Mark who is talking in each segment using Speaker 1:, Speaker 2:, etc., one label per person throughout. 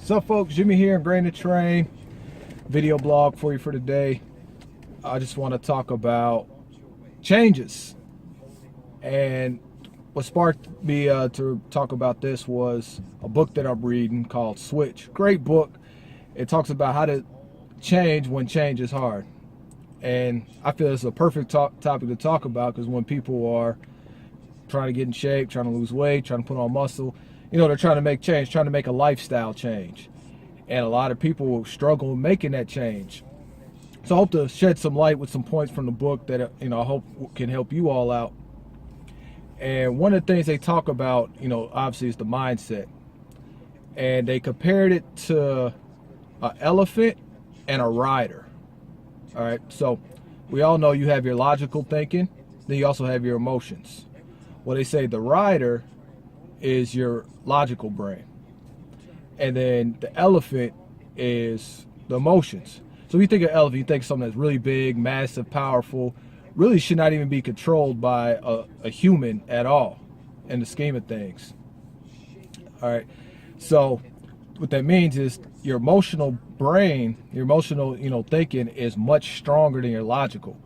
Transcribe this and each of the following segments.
Speaker 1: So folks, Jimmy here, Grain to Train video blog for you for today. I just want to talk about changes, and what sparked me to talk about this was a book that I'm reading called Switch. Great book. It talks about how to change when change is hard, and I feel it's a perfect topic to talk about, because when people are trying to get in shape, trying to lose weight, trying to put on muscle, they're trying to make change, trying to make a lifestyle change. And a lot of people will struggle making that change. So I hope to shed some light with some points from the book that, I hope can help you all out. And one of the things they talk about, obviously is the mindset. And they compared it to an elephant and a rider. All right, so we all know you have your logical thinking, then you also have your emotions. Well, they say the rider is your logical brain, and then the elephant is the emotions. So you think of elephant, you think of something that's really big, massive, powerful, really should not even be controlled by a human at all in the scheme of things. All right, so what that means is your emotional brain, your emotional thinking is much stronger than your logical.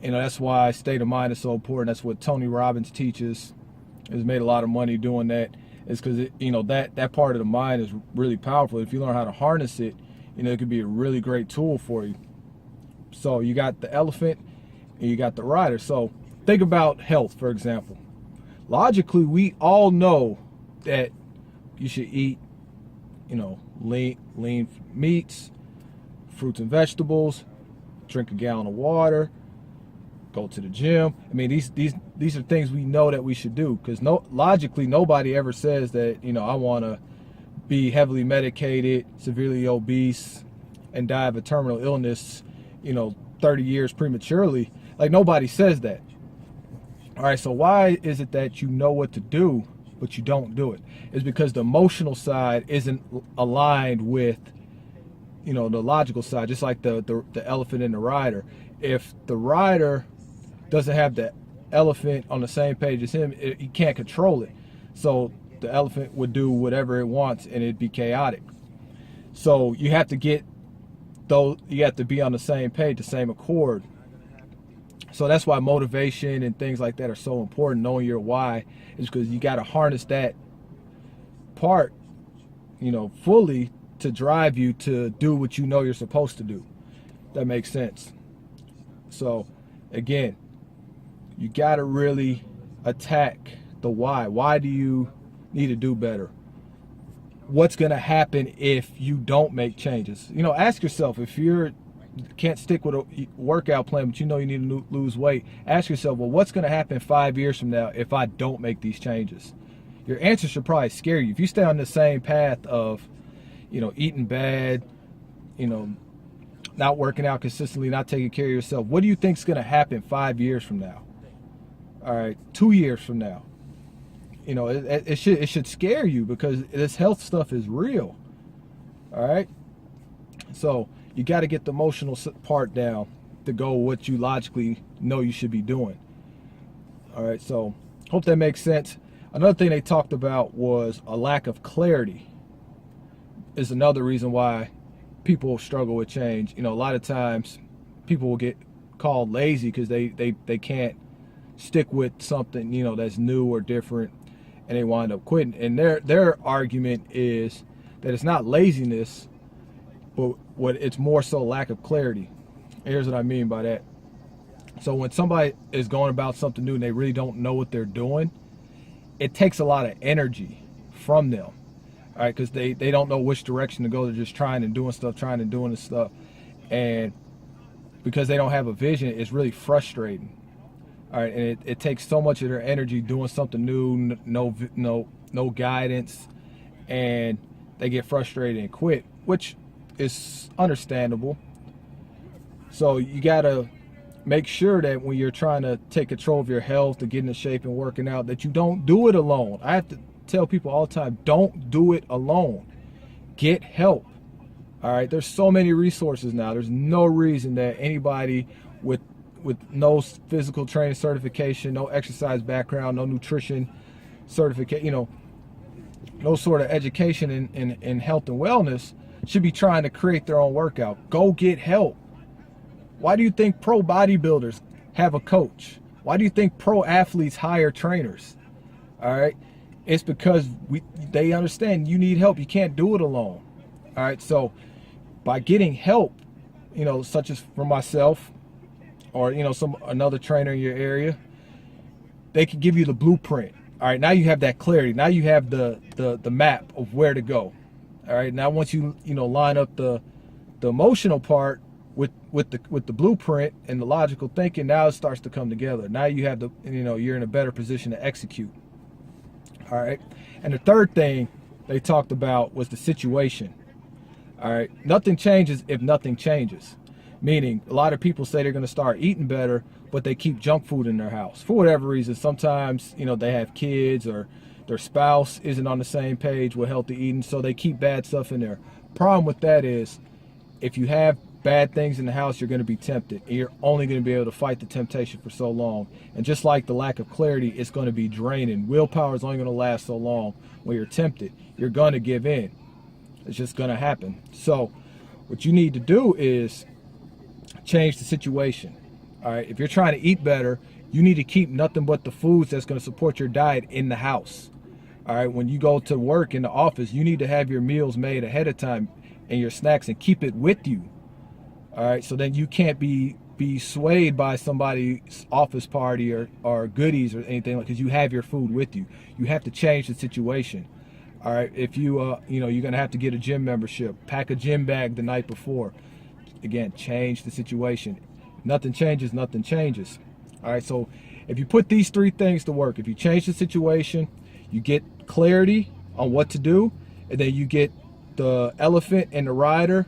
Speaker 1: That's why state of mind is so important. That's what Tony Robbins teaches. Has made a lot of money doing that. Is because that part of the mind is really powerful. If you learn how to harness it, it could be a really great tool for you. So you got the elephant and you got the rider. So think about health, for example. Logically, we all know that you should eat, lean meats, fruits and vegetables, drink a gallon of water, go to the gym. I mean, these are things we know that we should do, because logically nobody ever says that I want to be heavily medicated, severely obese, and die of a terminal illness 30 years prematurely. Like, nobody says that. All right, so why is it that you know what to do but you don't do it? It's because the emotional side isn't aligned with the logical side. Just like the elephant and the rider. If the rider doesn't have the elephant on the same page as him, he can't control it. So the elephant would do whatever it wants and it'd be chaotic. So you have to be on the same page, the same accord. So that's why motivation and things like that are so important. Knowing your why is because you got to harness that part, fully, to drive you to do what you're supposed to do. That makes sense. So again, you got to really attack the why. Why do you need to do better? What's going to happen if you don't make changes? Ask yourself, if you can't stick with a workout plan, but you need to lose weight, ask yourself, well, what's going to happen 5 years from now if I don't make these changes? Your answer should probably scare you. If you stay on the same path of, eating bad, not working out consistently, not taking care of yourself, what do you think is going to happen 5 years from now? All right, 2 years from now? It should scare you, because this health stuff is real. All right, so you got to get the emotional part down to go what you logically know you should be doing. All right, so hope that makes sense. Another thing they talked about was a lack of clarity is another reason why people struggle with change. A lot of times people will get called lazy because they can't stick with something that's new or different, and they wind up quitting. And their argument is that it's not laziness, but it's more so lack of clarity. Here's what I mean by that. So when somebody is going about something new and they really don't know what they're doing, it takes a lot of energy from them. All right, because they don't know which direction to go. They're just trying and doing this stuff. And because they don't have a vision, it's really frustrating. All right, and it takes so much of their energy doing something new, no guidance, and they get frustrated and quit, which is understandable. So you gotta make sure that when you're trying to take control of your health, to get into shape and working out, that you don't do it alone. I have to tell people all the time, don't do it alone. Get help. All right, there's so many resources now. There's no reason that anybody with no physical training certification, no exercise background, no nutrition certification, no sort of education in health and wellness should be trying to create their own workout. Go get help. Why do you think pro bodybuilders have a coach? Why do you think pro athletes hire trainers? All right. It's because they understand you need help. You can't do it alone. All right. So by getting help, such as from myself or, another trainer in your area, they can give you the blueprint. All right. Now you have that clarity. Now you have the map of where to go. All right. Now, once you, line up the emotional part with the blueprint and the logical thinking, now it starts to come together. Now you have you're in a better position to execute. All right. And the third thing they talked about was the situation. All right. Nothing changes if nothing changes. Meaning, a lot of people say they're going to start eating better, but they keep junk food in their house for whatever reason. Sometimes, they have kids or their spouse isn't on the same page with healthy eating, so they keep bad stuff in there. Problem with that is, if you have bad things in the house, you're going to be tempted. And you're only going to be able to fight the temptation for so long. And just like the lack of clarity, it's going to be draining. Willpower is only going to last so long. When you're tempted, you're going to give in. It's just going to happen. So what you need to do is change the situation. All right. If you're trying to eat better, you need to keep nothing but the foods that's going to support your diet in the house. All right. When you go to work in the office, you need to have your meals made ahead of time and your snacks, and keep it with you. All right. So then you can't be swayed by somebody's office party or goodies or anything, because you have your food with you. You have to change the situation. All right. If you're going to have to get a gym membership, pack a gym bag the night before. Again, change the situation. Nothing changes, nothing changes. All right. So if you put these three things to work, if you change the situation, you get clarity on what to do, and then you get the elephant and the rider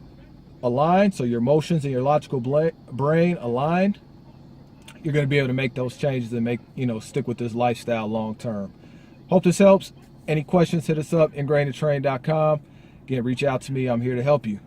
Speaker 1: aligned, so your emotions and your logical brain aligned, you're going to be able to make those changes and stick with this lifestyle long term. Hope this helps. Any questions, hit us up, ingrainedtotrain.com. Again, reach out to me. I'm here to help you.